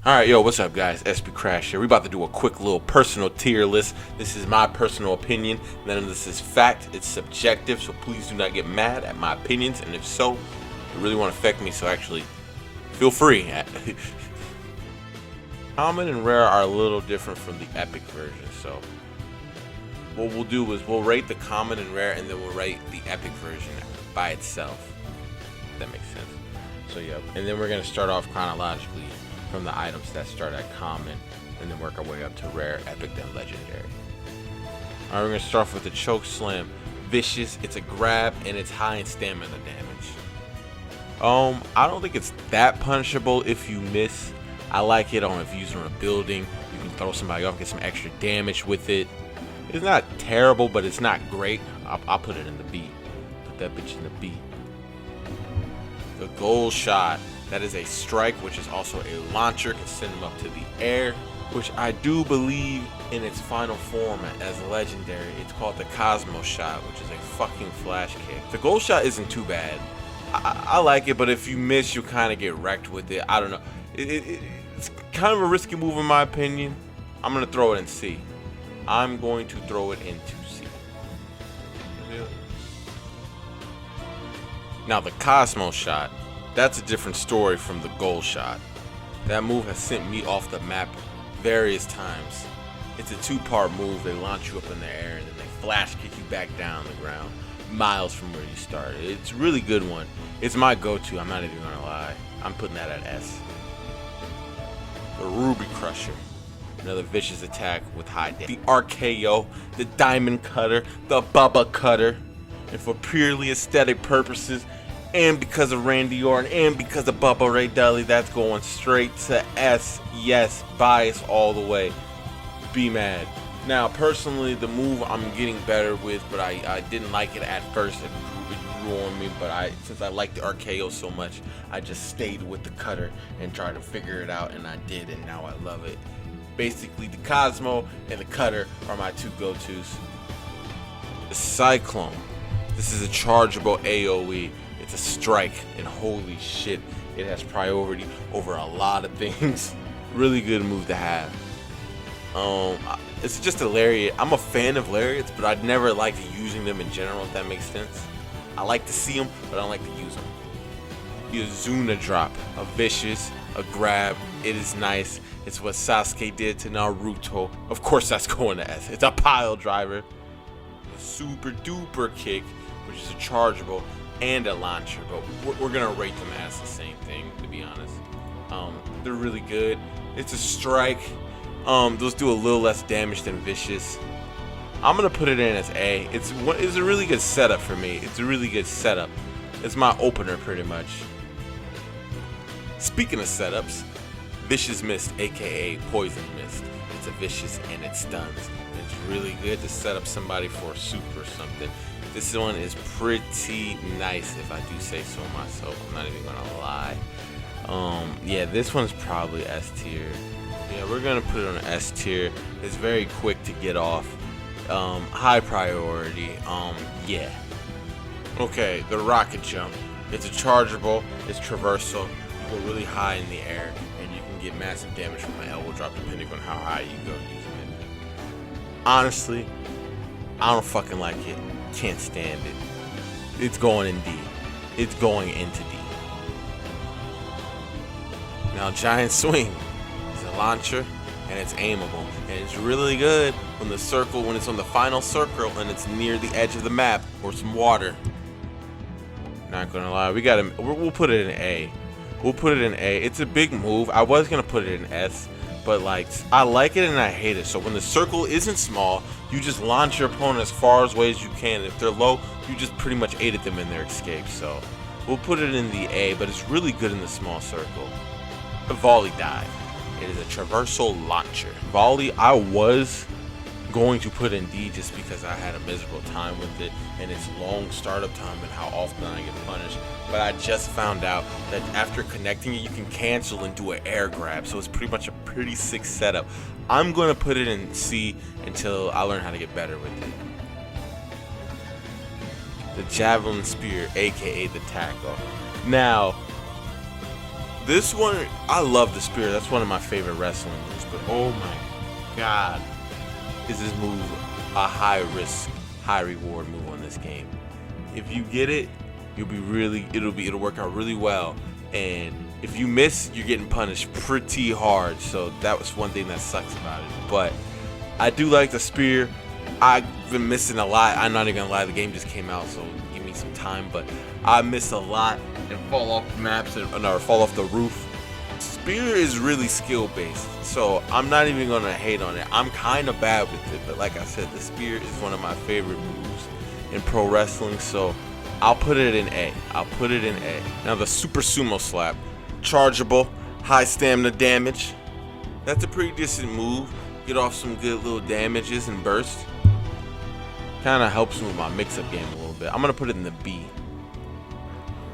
Alright, yo, what's up guys? SBkrash here. We about to do a quick little personal tier list. This is my personal opinion. None of this is fact. It's subjective, so please do not get mad at my opinions. And if so, you really want to affect me, so actually, feel free. Common and rare are a little different from the epic version, so what we'll do is we'll rate the common and rare, and then we'll rate the epic version by itself. If that makes sense. So yeah, and then we're going to start off chronologically from the items that start at common and then work our way up to rare, epic, then legendary. Alright, we're gonna start off with the choke slam. Vicious, it's a grab and it's high in stamina damage. I don't think it's that punishable if you miss. I like it on if you use it on a building. You can throw somebody off, get some extra damage with it. It's not terrible, but it's not great. I'll put it in the B. Put that bitch in the B. The goal shot. That is a strike, which is also a launcher, can send them up to the air, which I do believe in its final form as legendary. It's called the Cosmo Shot, which is a fucking flash kick. The goal shot isn't too bad. I like it, but if you miss, you kind of get wrecked with it. I don't know. It's kind of a risky move in my opinion. I'm going to throw it in C. I'm going to throw it into C. Now, the Cosmo Shot. That's a different story from the goal shot. That move has sent me off the map various times. It's a two-part move. They launch you up in the air and then they flash kick you back down the ground, miles from where you started. It's a really good one. It's my go-to, I'm not even gonna lie. I'm putting that at S. The Ruby Crusher. Another vicious attack with high damage. The RKO, the Diamond Cutter, the Bubba Cutter. And for purely aesthetic purposes, and because of Randy Orton, and because of Bubba Ray Dudley, that's going straight to S. Yes, bias all the way. Be mad. Now, personally, the move I'm getting better with, but I didn't like it at first. It grew on me, but since I like the RKO so much, I just stayed with the cutter and tried to figure it out, and I did, and now I love it. Basically, the Cosmo and the cutter are my two go-tos. The Cyclone. This is a chargeable AoE. It's a strike, and holy shit, it has priority over a lot of things. Really good move to have. It's just a lariat. I'm a fan of lariats, but I'd never liked using them in general, if that makes sense. I like to see them, but I don't like to use them. The Izuna Drop, a vicious, a grab. It is nice. It's what Sasuke did to Naruto. Of course, that's going to S. It's a pile driver. The Superduper Kick, which is a chargeable and a launcher, but we're gonna rate them as the same thing, to be honest. They're really good. It's a strike. Those do a little less damage than vicious. I'm gonna put it in as A. It's a really good setup for me. It's a really good setup. It's my opener pretty much. Speaking of setups, Vicious Mist, aka Poison Mist. It's a vicious and it stuns. It's really good to set up somebody for a super or something. This one is pretty nice, if I do say so myself. I'm not even gonna lie. Yeah, this one's probably S tier. Yeah, we're gonna put it on S tier. It's very quick to get off. High priority. Yeah. Okay, the rocket jump. It's a chargeable. It's traversal. You go really high in the air, and you can get massive damage from an elbow drop depending on how high you go using it. Honestly, I don't fucking like it. Can't stand it. It's going in D. It's going into D. Now, Giant Swing is a launcher and it's aimable, and it's really good when it's on the final circle and it's near the edge of the map or some water. Not gonna lie, we'll put it in A. We'll put it in A. It's a big move. I was gonna put it in S, but like I like it and I hate it. So when the circle isn't small, you just launch your opponent as far away as you can. If they're low, you just pretty much aided them in their escape. So we'll put it in the A, but it's really good in the small circle. The Volly Dive. It is a traversal launcher. Volley, I was going to put in D just because I had a miserable time with it and its long startup time and how often I get punished. But I just found out that after connecting it, you can cancel and do an air grab. So it's pretty much a pretty sick setup. I'm going to put it in C until I learn how to get better with it. The Javelin Spear, aka the tackle. Now, This one, I love the spear. That's one of my favorite wrestling moves. But oh my god, is this move a high risk, high reward move on this game? If you get it, it'll work out really well. And if you miss, you're getting punished pretty hard. So that was one thing that sucks about it. But I do like the spear. I've been missing a lot. I'm not even gonna lie, the game just came out, so give me some time. But I miss a lot and fall off maps or fall off the roof. Spear is really skill based, so I'm not even gonna hate on it. I'm kind of bad with it, but like I said, the spear is one of my favorite moves in pro wrestling, so I'll put it in A. I'll put it in A. Now the Super Sumo Slap, chargeable, high stamina damage. That's a pretty decent move. Get off some good little damages and bursts. Kind of helps with my mix-up game a little bit. I'm gonna put it in the B.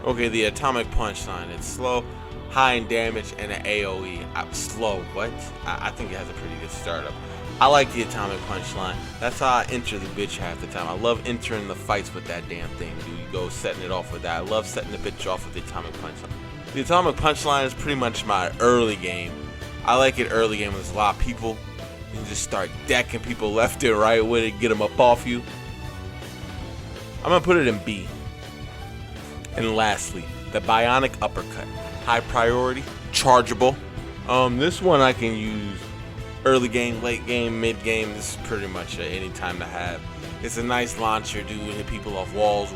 Okay, the Atomic Punchline. It's slow, high in damage, and an AOE. Slow, what? I think it has a pretty good startup. I like the Atomic Punchline. That's how I enter the bitch half the time. I love entering the fights with that damn thing, dude. You go setting it off with that. I love setting the bitch off with the Atomic Punchline. The Atomic Punchline is pretty much my early game. I like it early game when there's a lot of people. You can just start decking people left and right with it, get them up off you. I'm gonna put it in B. And lastly, the Bionic Uppercut. High priority, chargeable. This one I can use early game, late game, mid game. This is pretty much any time to have. It's a nice launcher, dude. Hit people off walls,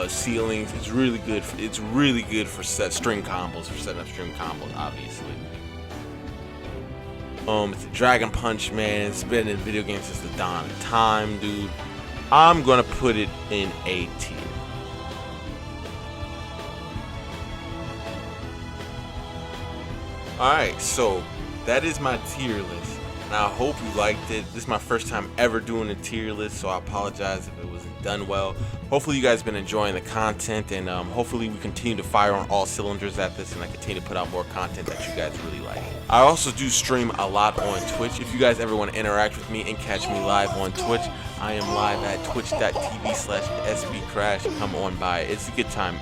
ceilings. It's really good. It's really good for string combos, for setting up string combos, obviously. It's a Dragon Punch, man. It's been in video games since the dawn of time, dude. I'm gonna put it in A tier. Alright, so that is my tier list. And I hope you liked it. This is my first time ever doing a tier list, so I apologize if it wasn't done well. Hopefully you guys have been enjoying the content, and hopefully we continue to fire on all cylinders at this, and I continue to put out more content that you guys really like. I also do stream a lot on Twitch. If you guys ever want to interact with me and catch me live on Twitch, I am live at twitch.tv/SBkrash. Come on by. It's a good time.